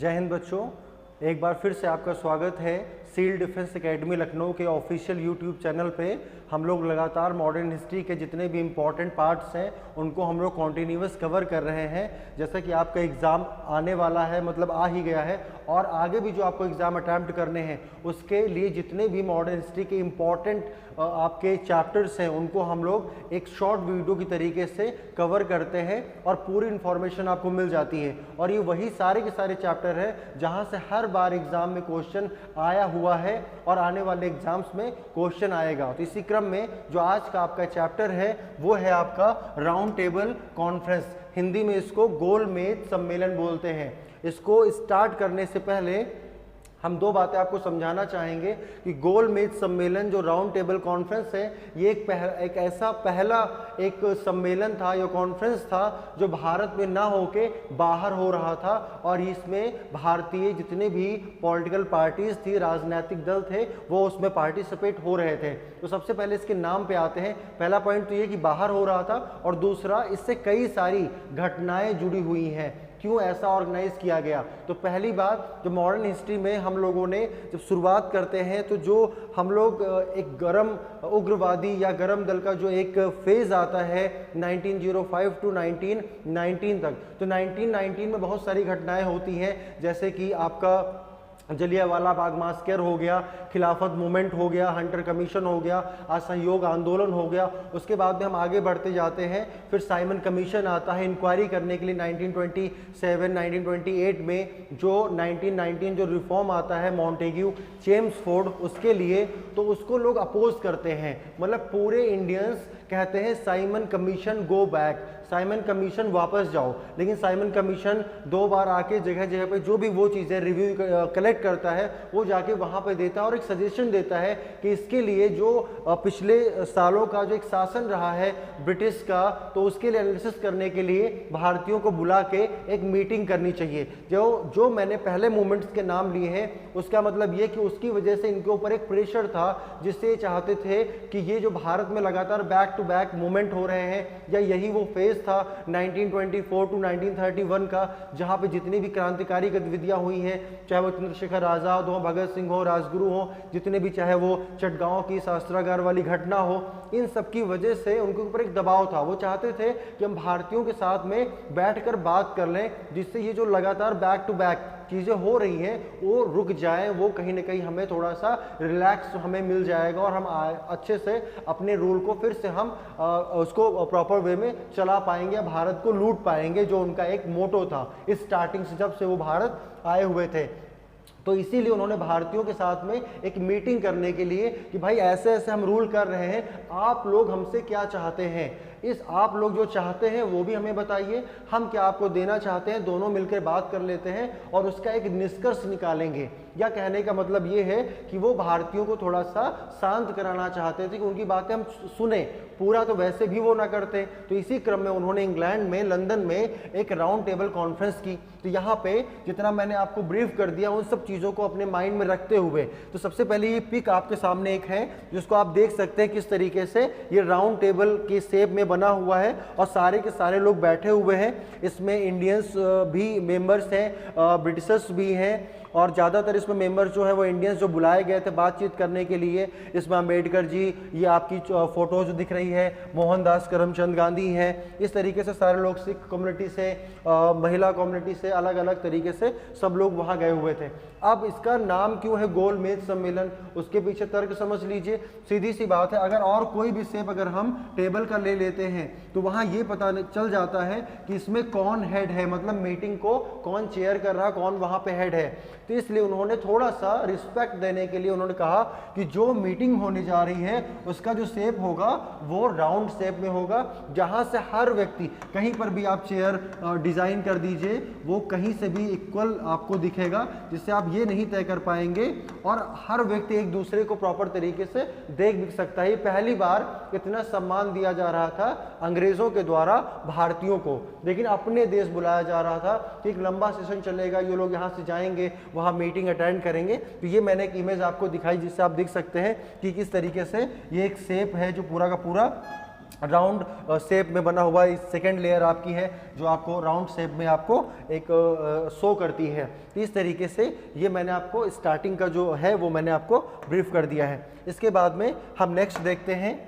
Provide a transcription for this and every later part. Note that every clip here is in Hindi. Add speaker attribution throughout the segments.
Speaker 1: जय हिंद बच्चों, एक बार फिर से आपका स्वागत है सील डिफेंस एकेडमी लखनऊ के ऑफिशियल यूट्यूब चैनल पे। हम लोग लगातार मॉडर्न हिस्ट्री के जितने भी इम्पॉर्टेंट पार्ट्स हैं उनको हम लोग कॉन्टिन्यूस कवर कर रहे हैं। जैसा कि आपका एग्ज़ाम आने वाला है, मतलब आ ही गया है, और आगे भी जो आपको एग्ज़ाम अटैम्प्ट करने हैं उसके लिए जितने भी मॉडर्न हिस्ट्री के इम्पॉर्टेंट आपके चैप्टर्स हैं उनको हम लोग एक शॉर्ट वीडियो की तरीके से कवर करते हैं और पूरी इन्फॉर्मेशन आपको मिल जाती है। और ये वही सारे के सारे चैप्टर हैं जहाँ से हर बार एग्ज़ाम में क्वेश्चन आया हुआ है और आने वाले एग्जाम्स में क्वेश्चन आएगा। तो इसी क्रम में जो आज का आपका चैप्टर है वो है आपका राउंड टेबल कॉन्फ्रेंस। हिंदी में इसको गोलमेज सम्मेलन बोलते हैं। इसको स्टार्ट करने से पहले हम दो बातें आपको समझाना चाहेंगे कि गोलमेज सम्मेलन जो राउंड टेबल कॉन्फ्रेंस है ये एक ऐसा पहला एक सम्मेलन था या कॉन्फ्रेंस था जो भारत में ना होके बाहर हो रहा था, और इसमें भारतीय जितने भी पॉलिटिकल पार्टीज थी, राजनीतिक दल थे, वो उसमें पार्टिसिपेट हो रहे थे। तो सबसे पहले इसके नाम पे आते हैं। पहला पॉइंट तो ये कि बाहर हो रहा था, और दूसरा इससे कई सारी घटनाएं जुड़ी हुई हैं। क्यों ऐसा ऑर्गेनाइज किया गया? तो पहली बात, जो मॉडर्न हिस्ट्री में हम लोगों ने जब शुरुआत करते हैं तो जो हम लोग एक गरम उग्रवादी या गरम दल का जो एक फेज़ आता है 1905 टू 1919 तक, तो 1919 में बहुत सारी घटनाएं होती हैं, जैसे कि आपका जलियांवाला बाग मास्कर हो गया, खिलाफत मूवमेंट हो गया, हंटर कमीशन हो गया, असहयोग आंदोलन हो गया। उसके बाद में हम आगे बढ़ते जाते हैं, फिर साइमन कमीशन आता है इंक्वायरी करने के लिए 1927 1928 में। जो 1919 जो रिफॉर्म आता है मॉन्टेग्यू चेम्सफोर्ड, उसके लिए तो उसको लोग अपोज करते हैं, मतलब पूरे इंडियंस कहते हैं Simon commission go back, Simon commission वापस जाओ। लेकिन साइमन कमीशन दो बार आके जगह जगह पे जो भी वो चीज़ें रिव्यू कलेक्ट करता है वो जाके वहाँ पे देता है और एक सजेशन देता है कि इसके लिए जो पिछले सालों का जो एक शासन रहा है ब्रिटिश का, तो उसके लिए एनालिसिस करने के लिए भारतीयों को बुला के एक मीटिंग करनी चाहिए। जो मैंने पहले मूवमेंट्स के नाम लिए हैं उसका मतलब ये कि उसकी वजह से इनके ऊपर एक प्रेशर था, जिससे ये चाहते थे कि ये जो भारत में लगातार बैक टू बैक मूवमेंट हो रहे हैं, या यही वो फेज था 1924 टू 1931 का, जहां पे जितनी भी क्रांतिकारी गतिविधियां हुई हैं, चाहे वो चंद्रशेखर आजाद हो, भगत सिंह हो, राजगुरु हो, जितने भी, चाहे वो चटगांव की शास्त्रागार वाली घटना हो, इन सब की वजह से उनके ऊपर एक दबाव था। वो चाहते थे कि हम भारतीयों के साथ में बैठकर बात कर लें, जिससे ये जो लगातार बैक टू बैक चीज़ें हो रही हैं वो रुक जाएं, वो कहीं ना कहीं हमें थोड़ा सा रिलैक्स हमें मिल जाएगा और हम अच्छे से अपने रूल को फिर से हम उसको प्रॉपर वे में चला पाएंगे, भारत को लूट पाएंगे, जो उनका एक मोटो था इस स्टार्टिंग से जब से वो भारत आए हुए थे। तो इसीलिए उन्होंने भारतीयों के साथ में एक मीटिंग करने के लिए कि भाई ऐसे ऐसे हम रूल कर रहे हैं, आप लोग हमसे क्या चाहते हैं, इस आप लोग जो चाहते हैं वो भी हमें बताइए, हम क्या आपको देना चाहते हैं, दोनों मिलकर बात कर लेते हैं और उसका एक निष्कर्ष निकालेंगे। या कहने का मतलब ये है कि वो भारतीयों को थोड़ा सा शांत कराना चाहते थे कि उनकी बातें हम सुने, पूरा तो वैसे भी वो ना करते। तो इसी क्रम में उन्होंने इंग्लैंड में लंदन में एक राउंड टेबल कॉन्फ्रेंस की। तो यहाँ पे जितना मैंने आपको ब्रीफ कर दिया उन सब चीज़ों को अपने माइंड में रखते हुए, तो सबसे पहले ये पिक आपके सामने एक है जिसको आप देख सकते हैं किस तरीके से ये राउंड टेबल के शेप में बना हुआ है और सारे के सारे लोग बैठे हुए हैं। इसमें इंडियंस भी मेंबर्स हैं, ब्रिटिशर्स भी हैं, और ज़्यादातर इसमें मेंबर जो है वो इंडियंस जो बुलाए गए थे बातचीत करने के लिए। इसमें अम्बेडकर जी, ये आपकी फ़ोटो जो दिख रही है, मोहनदास करमचंद गांधी हैं, इस तरीके से सारे लोग सिख कम्युनिटी से, महिला कम्युनिटी से, अलग अलग तरीके से सब लोग वहाँ गए हुए थे। अब इसका नाम क्यों है गोलमेज सम्मेलन, उसके पीछे तर्क समझ लीजिए। सीधी सी बात है, अगर और कोई भी शेप अगर हम टेबल का ले लेते हैं तो वहाँ ये पता चल जाता है कि इसमें कौन हेड है, मतलब मीटिंग को कौन चेयर कर रहा, कौन वहाँ पे हेड है। तो इसलिए उन्होंने थोड़ा सा रिस्पेक्ट देने के लिए उन्होंने कहा कि जो मीटिंग होने जा रही है उसका जो शेप होगा वो राउंड शेप में होगा, जहां से हर व्यक्ति, कहीं पर भी आप चेयर डिजाइन कर दीजिए वो कहीं से भी इक्वल आपको दिखेगा, जिससे आप ये नहीं तय कर पाएंगे और हर व्यक्ति एक दूसरे को प्रॉपर तरीके से देख भी सकता है। ये पहली बार इतना सम्मान दिया जा रहा था अंग्रेजों के द्वारा भारतीयों को, लेकिन अपने देश बुलाया जा रहा था कि एक लंबा सेशन चलेगा, ये लोग यहाँ से जाएंगे, वहाँ मीटिंग अटेंड करेंगे। तो ये मैंने एक इमेज आपको दिखाई जिससे आप देख सकते हैं कि किस तरीके से ये एक शेप है जो पूरा का पूरा राउंड शेप में बना हुआ सेकेंड लेयर आपकी है जो आपको राउंड शेप में आपको एक शो करती है। तो इस तरीके से ये मैंने आपको स्टार्टिंग का जो है वो मैंने आपको ब्रीफ कर दिया है। इसके बाद में हम नेक्स्ट देखते हैं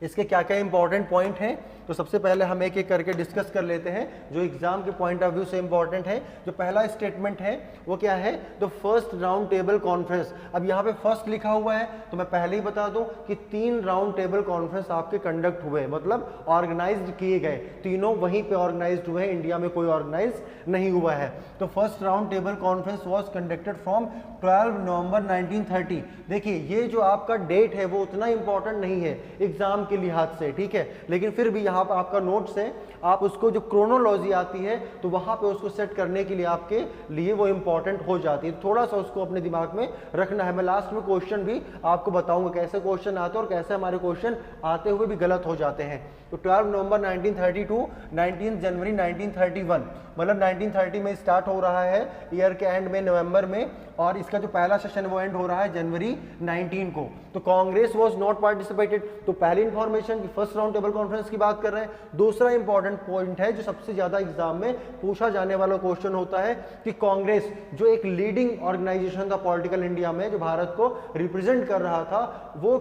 Speaker 1: इसके क्या क्या इंपॉर्टेंट पॉइंट हैं। तो सबसे पहले हम एक एक करके डिस्कस कर लेते हैं जो एग्जाम के पॉइंट ऑफ व्यू से इंपॉर्टेंट है। जो पहला स्टेटमेंट है वो क्या है, the first round table conference. अब यहाँ पे फर्स्ट लिखा हुआ है तो मैं पहले ही बता दूं कि 3 राउंड टेबल कॉन्फ्रेंस आपके कंडक्ट हुए, मतलब ऑर्गेनाइज्ड किए गए, तीनों वहीं पे ऑर्गेनाइज्ड हुए हैं, इंडिया में कोई ऑर्गेनाइज नहीं हुआ है। तो first round table conference was conducted from 12 नवंबर 1930। देखिए ये जो आपका डेट है वो उतना इंपॉर्टेंट नहीं है एग्जाम के लिहाज से, ठीक है, लेकिन फिर भी यहाँ पर आपका नोट्स है, आप उसको जो क्रोनोलॉजी आती है तो वहाँ पे उसको सेट करने के लिए आपके लिए वो इंपॉर्टेंट हो जाती है। थोड़ा सा उसको अपने दिमाग में रखना है। मैं लास्ट में क्वेश्चन भी आपको बताऊंगा कैसे क्वेश्चन आते हैं और कैसे हमारे क्वेश्चन आते हुए भी गलत हो जाते हैं। तो 12 नवंबर 1932 19 जनवरी 1931, मतलब 1930 में स्टार्ट हो रहा है ईयर के एंड में नवंबर में, और इसका जो पहला सेशन वो एंड हो रहा है जनवरी 19 को। तो कांग्रेस वाज नॉट पार्टिसिपेटेड। तो पहली इंफॉर्मेशन की फर्स्ट राउंड टेबल कॉन्फ्रेंस की बात कर रहे हैं। दूसरा इंपॉर्टेंट पॉइंट है जो सबसे ज्यादा एग्जाम में पूछा जाने वाला क्वेश्चन होता है कि कांग्रेस जो एक लीडिंग ऑर्गेनाइजेशन था पॉलिटिकल इंडिया में, जो भारत को रिप्रेजेंट कर रहा था, वो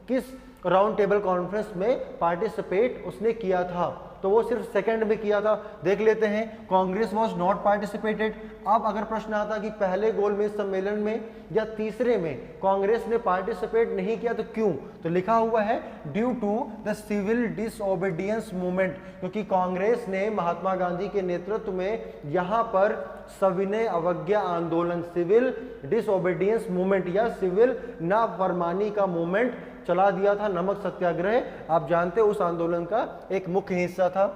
Speaker 1: किस राउंड टेबल कॉन्फ्रेंस में पार्टिसिपेट उसने किया था। तो वो सिर्फ सेकंड में किया था। देख लेते हैं, कांग्रेस वाज नॉट पार्टिसिपेटेड। अब अगर प्रश्न आता कि पहले गोलमेज सम्मेलन में या तीसरे में कांग्रेस ने पार्टिसिपेट नहीं किया तो क्यों, तो लिखा हुआ है due to the civil disobedience movement, क्योंकि कांग्रेस ने महात्मा गांधी के नेतृत्व में यहाँ पर सविनय अवज्ञा आंदोलन, सिविल डिसओबीडियंस मूवमेंट या सिविल नाफरमानी का मूवमेंट चला दिया था। नमक सत्याग्रह आप जानते हो उस आंदोलन का एक मुख्य हिस्सा था।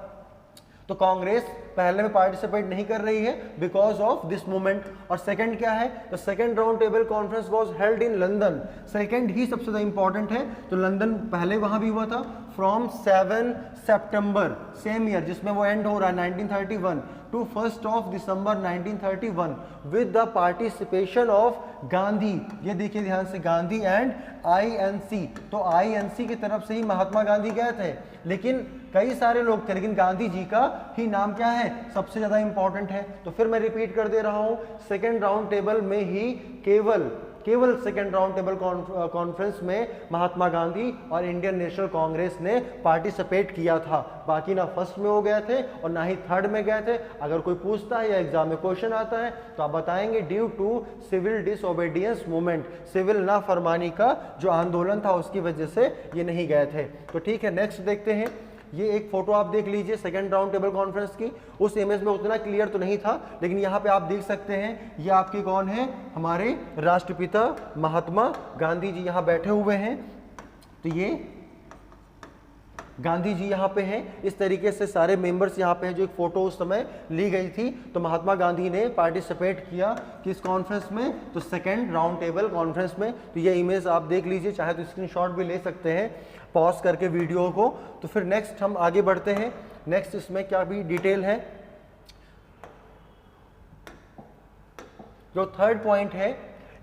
Speaker 1: तो कांग्रेस पहले में पार्टिसिपेट नहीं कर रही है बिकॉज ऑफ दिस मूवमेंट। और सेकंड क्या है, the second round table conference was held in London. Second ही सबसे ज्यादा इंपॉर्टेंट है, तो लंदन पहले वहां भी हुआ था फ्रॉम 7 सितंबर सेम ईयर, जिसमें वो एंड हो रहा है 1931 to 1 December 1931 with the participation of Gandhi. ये देखिए ध्यान से, गांधी एंड INC। तो INC की तरफ से ही महात्मा गांधी गए थे, लेकिन कई सारे लोग थे, लेकिन गांधी जी का ही नाम क्या है सबसे ज्यादा इंपॉर्टेंट है। तो फिर मैं रिपीट कर दे रहा हूं, सेकेंड राउंड टेबल में ही केवल सेकेंड राउंड टेबल कॉन्फ्रेंस में महात्मा गांधी और इंडियन नेशनल कांग्रेस ने पार्टिसिपेट किया था। बाकी ना फर्स्ट में हो गए थे और ना ही थर्ड में गए थे। अगर कोई पूछता है या एग्जाम में क्वेश्चन आता है तो आप बताएंगे due to civil disobedience movement, civil नाफरमानी का जो आंदोलन था उसकी वजह से ये नहीं गए थे। तो ठीक है, नेक्स्ट देखते हैं। ये एक फोटो आप देख लीजिए सेकेंड राउंड टेबल कॉन्फ्रेंस की। उस इमेज में उतना क्लियर तो नहीं था, लेकिन यहाँ पे आप देख सकते हैं ये आपके कौन है, हमारे राष्ट्रपिता महात्मा गांधी जी यहाँ बैठे हुए हैं। तो ये गांधी जी यहाँ पे हैं, इस तरीके से सारे मेंबर्स यहाँ पे हैं। जो एक फोटो उस समय ली गई थी, तो महात्मा गांधी ने पार्टिसिपेट किया किस कॉन्फ्रेंस में, तो सेकेंड राउंड टेबल कॉन्फ्रेंस में। तो ये इमेज आप देख लीजिए, चाहे तो स्क्रीनशॉट भी ले सकते हैं पॉज करके वीडियो को। तो फिर नेक्स्ट हम आगे बढ़ते हैं। नेक्स्ट इसमें क्या भी डिटेल है, जो थर्ड पॉइंट है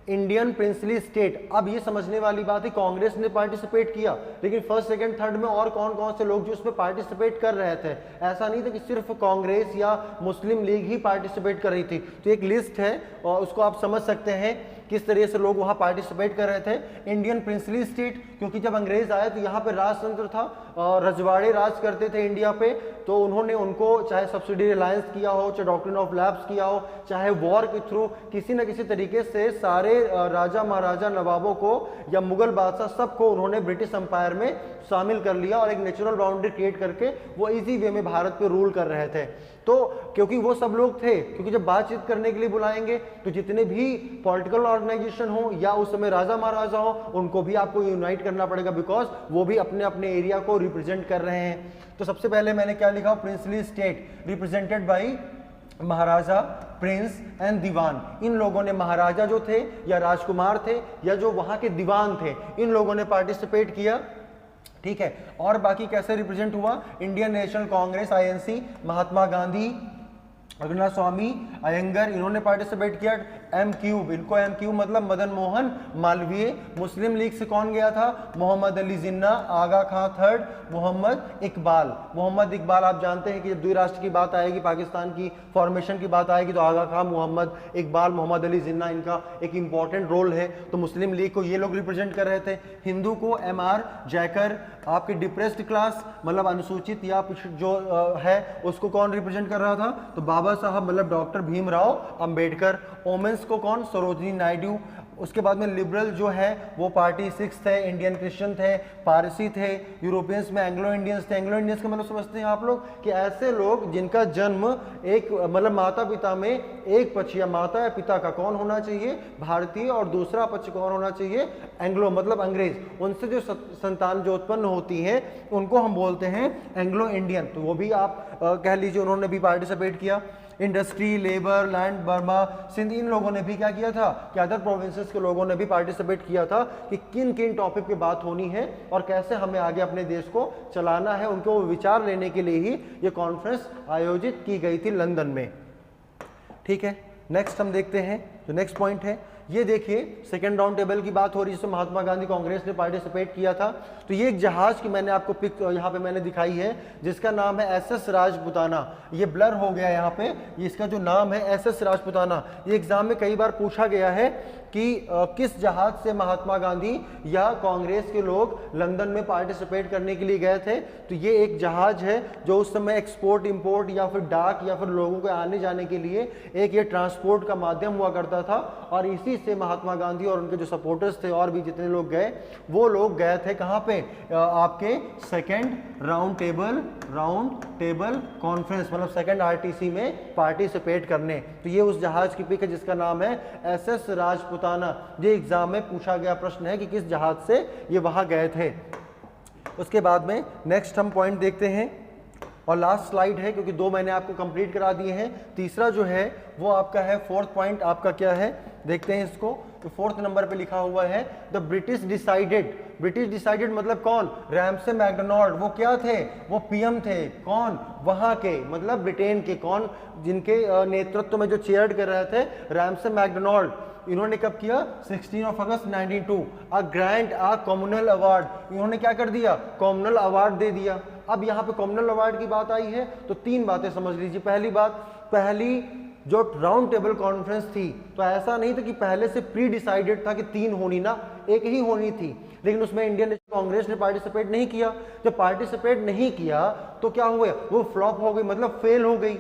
Speaker 1: इंडियन प्रिंसली स्टेट। अब ये समझने वाली बात है, कांग्रेस ने पार्टिसिपेट किया, लेकिन फर्स्ट सेकंड थर्ड में और कौन कौन से लोग जो उसमें पार्टिसिपेट कर रहे थे। ऐसा नहीं था कि सिर्फ कांग्रेस या मुस्लिम लीग ही पार्टिसिपेट कर रही थी। तो एक लिस्ट है और उसको आप समझ सकते हैं किस तरह से लोग वहां पार्टिसिपेट कर रहे थे। इंडियन प्रिंसली स्टेट, क्योंकि जब अंग्रेज आए तो यहाँ पे राजतंत्र था और रजवाड़े राज करते थे इंडिया पे, तो उन्होंने उनको चाहे सब्सिडी अलायंस किया हो, चाहे डॉक्ट्रिन ऑफ लैप्स किया हो, चाहे वॉर के थ्रू किसी न किसी तरीके से सारे राजा महाराजा नवाबों को या मुगल बादशाह सबको उन्होंने ब्रिटिश एम्पायर में शामिल कर लिया और एक नेचुरल बाउंड्री क्रिएट करके वो इजी वे में भारत पे रूल कर रहे थे। तो क्योंकि वो सब लोग थे, क्योंकि जब बातचीत करने के लिए बुलाएंगे तो जितने भी पॉलिटिकल ऑर्गेनाइजेशन हो या उस समय राजा महाराजा हो, उनको भी आपको यूनाइट करना पड़ेगा, बिकॉज वो भी अपने अपने एरिया को रिप्रेजेंट कर रहे हैं। तो सबसे पहले मैंने क्या लिखा, princely state represented by maharaja, prince and dewan. इन लोगों ने, महाराजा जो थे या राजकुमार थे या जो वहां के दीवान थे, इन लोगों ने पार्टिसिपेट किया। ठीक है, और बाकी कैसे रिप्रेजेंट हुआ, इंडियन नेशनल कांग्रेस INC, महात्मा गांधी रघुनाथ स्वामी अयंगर, इन्होंने पार्टिसिपेट किया। एम क्यूब, इनको एम क्यूब मतलब मदन मोहन मालवीय। मुस्लिम लीग से कौन गया था? मोहम्मद अली जिन्ना, आगा खां थर्ड, मोहम्मद इकबाल। मोहम्मद इकबाल आप जानते हैं कि जब द्विराष्ट्र की बात आएगी, पाकिस्तान की फॉर्मेशन की बात आएगी, तो आगा खां, मोहम्मद इकबाल, मोहम्मद अली जिन्ना, इनका एक इंपॉर्टेंट रोल है। तो मुस्लिम लीग को ये लोग रिप्रेजेंट कर रहे थे। हिंदू को एम आर जैकर, आपके डिप्रेस्ड क्लास मतलब अनुसूचित या जो है उसको कौन रिप्रेजेंट कर रहा था? तो बाबा साहब मतलब डॉक्टर भीमराव अंबेडकर। वोमेन्स को कौन? सरोजिनी नायडू। उसके बाद में लिबरल जो है वो पार्टी सिक्स थे, इंडियन क्रिश्चियन थे, पारसी थे, यूरोपियंस में एंग्लो इंडियंस थे। एंग्लो इंडियंस का मतलब समझते हैं आप लोग कि ऐसे लोग जिनका जन्म एक मतलब माता पिता में एक पक्ष या माता या पिता का कौन होना चाहिए? भारतीय, और दूसरा पक्ष कौन होना चाहिए? एंग्लो मतलब अंग्रेज। उनसे जो संतान जो उत्पन्न होती है उनको हम बोलते हैं एंग्लो इंडियन। तो वो भी आप कह लीजिए उन्होंने भी पार्टिसिपेट किया। Industry, labour, land, Burma, Sindh, इन लोगों ने भी क्या किया था कि अदर प्रोविंसेस के लोगों ने भी पार्टिसिपेट किया था कि किन किन टॉपिक पे बात होनी है और कैसे हमें आगे अपने देश को चलाना है। उनको विचार लेने के लिए ही ये कॉन्फ्रेंस आयोजित की गई थी लंदन में। ठीक है, नेक्स्ट हम देखते हैं जो नेक्स्ट पॉइंट है। ये देखिए सेकेंड राउंड टेबल की बात हो रही है जिसमें महात्मा गांधी कांग्रेस ने पार्टिसिपेट किया था। तो ये एक जहाज की मैंने आपको पिक यहाँ पे मैंने दिखाई है जिसका नाम है एसएस राजपुताना। ये ब्लर हो गया यहाँ पे, ये इसका जो नाम है एसएस राजपुताना। ये एग्जाम में कई बार पूछा गया है कि किस जहाज से महात्मा गांधी या कांग्रेस के लोग लंदन में पार्टिसिपेट करने के लिए गए थे। तो ये एक जहाज है जो उस समय एक्सपोर्ट इंपोर्ट या फिर डाक या फिर लोगों के आने जाने के लिए एक ये ट्रांसपोर्ट का माध्यम हुआ करता था। और इसी से महात्मा गांधी और उनके जो सपोर्टर्स थे और भी जितने लोग गए वो लोग गए थे कहाँ पे? आपके सेकेंड राउंड टेबल कॉन्फ्रेंस मतलब सेकेंड आरटीसी में पार्टिसिपेट करने। तो ये उस जहाज की पिक है जिसका नाम है एसएस राजपुताना। ये एग्जाम में पूछा गया प्रश्न है कि किस जहाज से ये वहां गए थे। उसके बाद में नेक्स्ट हम पॉइंट देखते हैं और लास्ट स्लाइड है क्योंकि दो मैंने आपको कंप्लीट करा दिए हैं। तीसरा जो है वो आपका है फोर्थ पॉइंट आपका क्या है देखते हैं इसको। तो फोर्थ नंबर पे लिखा हुआ है द ब्रिटिश डिसाइडेड मतलब कौन? Ramsay MacDonald. वो क्या थे? वो पीएम थे। कौन? वहां के मतलब ब्रिटेन के। कौन? जिनके नेतृत्व में जो चेयर कर रहे थे रैमसे मैकडोनाल्ड। इन्होंने कब किया? 16 अगस्त 1902 a grant a communal award. इन्होंने क्या कर दिया? कम्युनल अवार्ड दे दिया। अब यहाँ पे कम्युनल अवार्ड की बात आई है तो तीन बातें समझ लीजिए। पहली बात, पहली जो राउंड टेबल कॉन्फ्रेंस थी तो ऐसा नहीं था कि पहले से प्री डिसाइडेड था कि तीन होनी ना, एक ही होनी थी, लेकिन उसमें इंडियन नेशनल कांग्रेस ने पार्टिसिपेट नहीं किया। जब पार्टिसिपेट नहीं किया तो क्या हुआ? वो फ्लॉप हो गई मतलब फेल हो गई।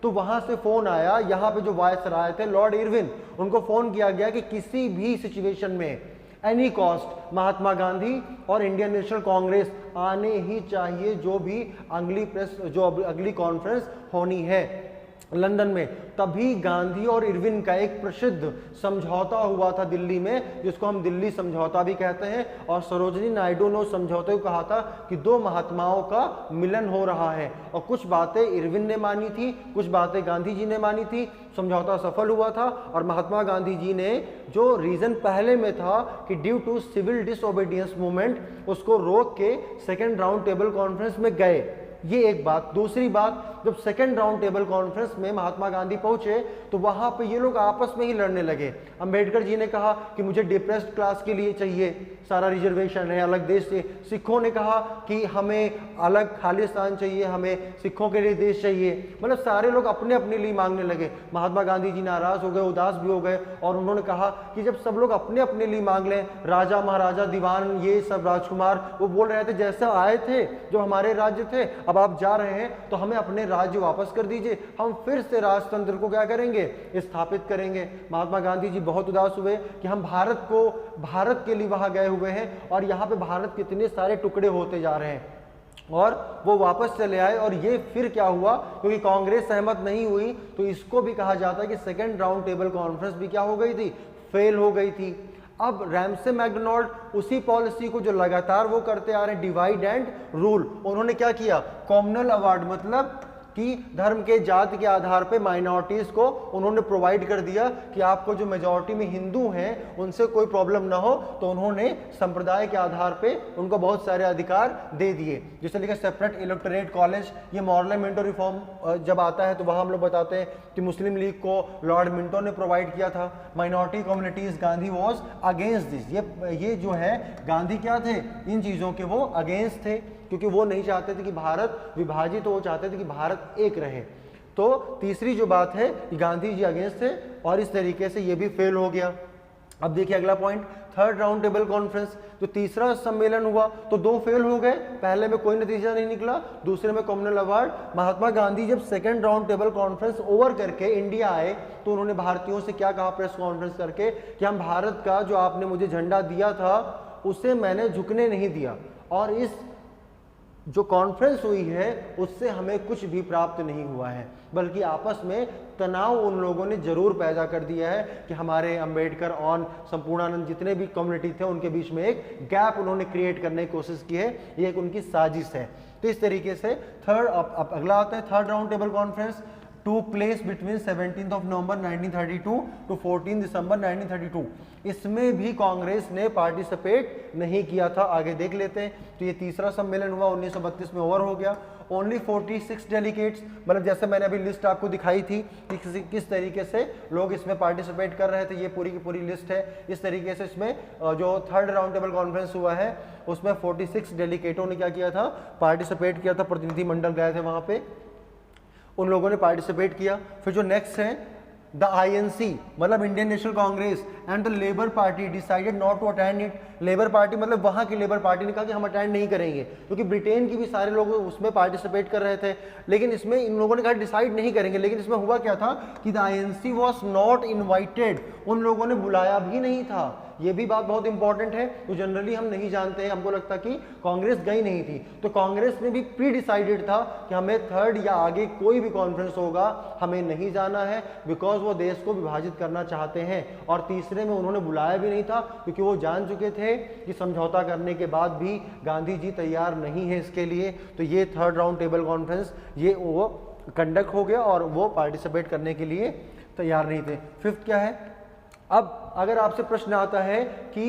Speaker 1: तो वहां से फोन आया, यहाँ पे जो वायसराय थे लॉर्ड इरविन, उनको फोन किया गया कि किसी भी सिचुएशन में एनी कॉस्ट महात्मा गांधी और इंडियन नेशनल कांग्रेस आने ही चाहिए जो भी अगली कॉन्फ्रेंस होनी है लंदन में। तभी गांधी और इरविन का एक प्रसिद्ध समझौता हुआ था दिल्ली में जिसको हम दिल्ली समझौता भी कहते हैं। और सरोजिनी नायडू ने उस समझौते को कहा था कि दो महात्माओं का मिलन हो रहा है। और कुछ बातें इरविन ने मानी थी, कुछ बातें गांधी जी ने मानी थी। समझौता सफल हुआ था और महात्मा गांधी जी ने जो रीजन पहले में था कि due to civil disobedience movement उसको रोक के सेकेंड राउंड टेबल कॉन्फ्रेंस में गए। ये एक बात। दूसरी बात, जब सेकेंड राउंड टेबल कॉन्फ्रेंस में महात्मा गांधी पहुंचे तो वहां पे ये लोग आपस में ही लड़ने लगे। अंबेडकर जी ने कहा कि मुझे डिप्रेस्ड क्लास के लिए चाहिए सारा रिजर्वेशन है, अलग देश से। सिखों ने कहा कि हमें अलग खालिस्तान चाहिए, हमें सिखों के लिए देश चाहिए। मतलब सारे लोग अपने अपने लिए मांगने लगे। महात्मा गांधी जी नाराज हो गए, उदास भी हो गए और उन्होंने कहा कि जब सब लोग अपने अपने लिए मांग लें, राजा महाराजा दीवान ये सब राजकुमार वो बोल रहे थे जैसे आए थे जो हमारे राज्य थे, अब आप जा रहे हैं तो हमें अपने राज्य वापस कर दीजिए, हम फिर से राजतंत्र को क्या करेंगे? स्थापित करेंगे। महात्मा गांधी जी बहुत उदास हुए कि हम भारत के लिए वहां गए हुए हैं और यहाँ पे भारत के इतने सारे टुकड़े होते जा रहे हैं। और वो वापस चले आए। और ये फिर क्या हुआ? क्योंकि कांग्रेस सहमत नहीं हुई तो इसको भी कहा जाता है कि सेकेंड राउंड टेबल कॉन्फ्रेंस भी क्या हो गई थी? फेल हो गई थी। अब रैमसे मैकडोनाल्ड उसी पॉलिसी को जो लगातार वो करते आ रहे हैं, डिवाइड एंड रूल, उन्होंने क्या किया? कॉमनल अवार्ड मतलब कि धर्म के जाति के आधार पे माइनॉरिटीज को उन्होंने प्रोवाइड कर दिया कि आपको जो मेजॉरिटी में हिंदू हैं उनसे कोई प्रॉब्लम ना हो, तो उन्होंने संप्रदाय के आधार पे उनको बहुत सारे अधिकार दे दिए। जैसे लिखा सेपरेट इलेक्टोरेट कॉलेज, ये मॉरले मिंटो रिफॉर्म जब आता है तो वहां हम लोग बताते हैं कि मुस्लिम लीग को लॉर्ड मिंटो ने प्रोवाइड किया था। Minority communities, Gandhi was against this, ये जो है गांधी क्या थे, इन चीजों के वो अगेंस्ट थे, क्योंकि वो नहीं चाहते थे कि भारत विभाजित हो, वो चाहते थे कि भारत एक रहे। तो तीसरी जो बात है कि गांधी जी अगेंस्ट थे और इस तरीके से ये भी फेल हो गया। अब देखिए अगला point, third round table conference, जो तीसरा सम्मेलन हुआ तो 2 फेल हो गए, पहले में कोई नतीजा नहीं निकला, दूसरे में कॉमनवेल्थ अवार्ड। महात्मा गांधी जब second round table conference over करके इंडिया आए तो उन्होंने भारतीयों से क्या कहा प्रेस कॉन्फ्रेंस करके कि हम भारत का जो आपने मुझे झंडा दिया था उसे मैंने झुकने नहीं दिया, और इस जो कॉन्फ्रेंस हुई है उससे हमें कुछ भी प्राप्त नहीं हुआ है, बल्कि आपस में तनाव उन लोगों ने जरूर पैदा कर दिया है कि हमारे अंबेडकर और संपूर्णानंद जितने भी कम्युनिटी थे उनके बीच में एक गैप उन्होंने क्रिएट करने की कोशिश की है, ये एक उनकी साजिश है। तो इस तरीके से अब अगला आता है third round table conference took place between 17th of November 1932 to 14 दिसंबर 1932। इसमें भी कांग्रेस ने पार्टिसिपेट नहीं किया था। आगे देख लेते हैं। तो ये तीसरा सम्मेलन हुआ, 1932 में ओवर हो गया। ओनली 46 डेलीगेट्स, मतलब जैसे मैंने अभी लिस्ट आपको दिखाई थी कि किस तरीके से लोग इसमें पार्टिसिपेट कर रहे थे, ये पूरी की पूरी लिस्ट है। इस तरीके से इसमें जो थर्ड राउंड टेबल कॉन्फ्रेंस हुआ है उसमें 46 डेलीगेटों ने क्या किया था, पार्टिसिपेट किया था, प्रतिनिधिमंडल गए थे वहां पे, उन लोगों ने पार्टिसिपेट किया। फिर जो नेक्स्ट है द INC मतलब Indian National Congress and the Labour Party decided not to attend it. Labour Party मतलब वहां की लेबर पार्टी ने कहा कि हम अटेंड नहीं करेंगे, क्योंकि ब्रिटेन की भी सारे लोग उसमें पार्टिसिपेट कर रहे थे, लेकिन इसमें इन लोगों ने कहा डिसाइड नहीं करेंगे। लेकिन इसमें हुआ क्या था कि the INC was not invited, उन लोगों ने बुलाया भी नहीं था। ये भी बात बहुत इंपॉर्टेंट है, तो जनरली हम नहीं जानते हैं, हमको लगता कि कांग्रेस गई नहीं थी। तो कांग्रेस ने भी प्री डिसाइडेड था कि हमें थर्ड या आगे कोई भी कॉन्फ्रेंस होगा हमें नहीं जाना है, बिकॉज वो देश को विभाजित करना चाहते हैं। और तीसरे में उन्होंने बुलाया भी नहीं था, क्योंकि वो जान चुके थे कि समझौता करने के बाद भी गांधी जी तैयार नहीं है इसके लिए। तो ये थर्ड राउंड टेबल कॉन्फ्रेंस ये वो कंडक्ट हो गया और वो पार्टिसिपेट करने के लिए तैयार नहीं थे। फिफ्थ क्या है, अब अगर आपसे प्रश्न आता है कि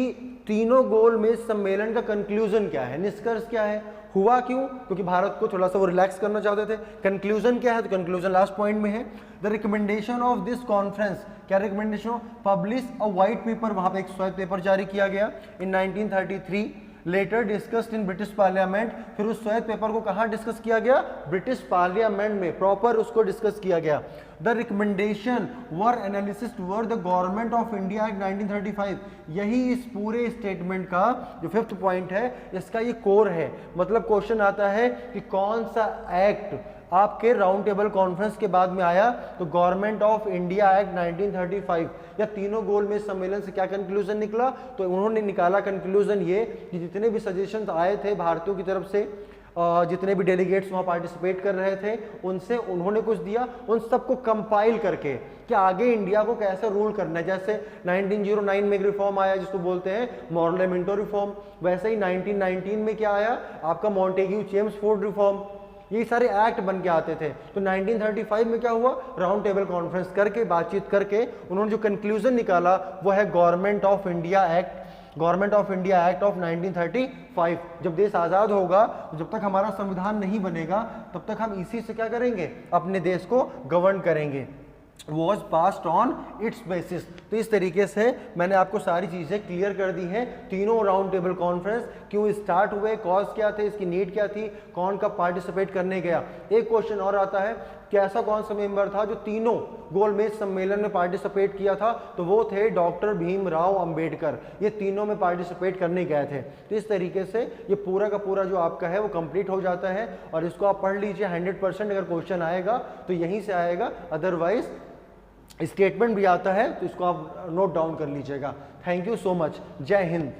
Speaker 1: तीनों गोल में सम्मेलन का कंक्लूजन क्या है, निष्कर्ष क्या है, हुआ क्यों, क्योंकि भारत को थोड़ा सा वो रिलैक्स करना चाहते थे। कंक्लूजन क्या है, तो कंक्लूजन लास्ट पॉइंट में है। The recommendation of this conference, क्या recommendation, publish a white paper, वहां पे एक श्वेत पेपर जारी किया गया in 1933, later discussed in British parliament. फिर उस श्वेत पेपर को कहाँ डिस्कस किया गया, ब्रिटिश पार्लियामेंट में प्रॉपर उसको डिस्कस किया गया। The recommendation were analysis toward the government of India act 1935, यही इस पूरे स्टेटमेंट का जो फिफ्थ पॉइंट है इसका ये कोर है। मतलब क्वेश्चन आता है कि कौन सा एक्ट आपके राउंड टेबल कॉन्फ्रेंस के बाद में आया, तो गवर्नमेंट ऑफ इंडिया एक्ट 1935। या तीनों गोल में सम्मेलन से क्या कंक्लूजन निकला, तो उन्होंने निकाला कंक्लूजन ये कि जितने भी सजेशंस आए थे भारतीयों की तरफ से, जितने भी डेलीगेट्स वहाँ पार्टिसिपेट कर रहे थे उनसे उन्होंने कुछ दिया, उन सबको कंपाइल करके कि आगे इंडिया को कैसे रूल करना है। जैसे 1909 में एक रिफॉर्म आया जिसको बोलते हैं मॉरले मिंटो रिफॉर्म, वैसे ही 1919 में क्या आया आपका मॉन्टेग्यू चेम्सफोर्ड रिफॉर्म, ये सारे एक्ट बन के आते थे। तो 1935 में क्या हुआ, राउंड टेबल कॉन्फ्रेंस करके बातचीत करके उन्होंने जो कंक्लूजन निकाला वो है government of India act, government of India act of 1935। जब देश आज़ाद होगा, जब तक हमारा संविधान नहीं बनेगा तब तक हम इसी से क्या करेंगे, अपने देश को गवर्न करेंगे। Was passed on it's basis. तो इस तरीके से मैंने आपको सारी चीज़ें क्लियर कर दी हैं। तीनों राउंड टेबल कॉन्फ्रेंस क्यों स्टार्ट हुए, कॉज क्या थे, इसकी नीड क्या थी, कौन कब पार्टिसिपेट करने गया। एक क्वेश्चन और आता है कि ऐसा कौन सा मेंबर था जो तीनों गोलमेज सम्मेलन में पार्टिसिपेट किया था, तो वो थे डॉक्टर भीमराव अंबेडकर। ये तीनों में पार्टिसिपेट करने गए थे। तो इस तरीके से ये पूरा का पूरा जो आपका है वो कंप्लीट हो जाता है और इसको आप पढ़ लीजिए। 100% अगर क्वेश्चन आएगा तो यहीं से आएगा, अदरवाइज स्टेटमेंट भी आता है तो इसको आप नोट डाउन कर लीजिएगा। Thank you so much. जय हिंद।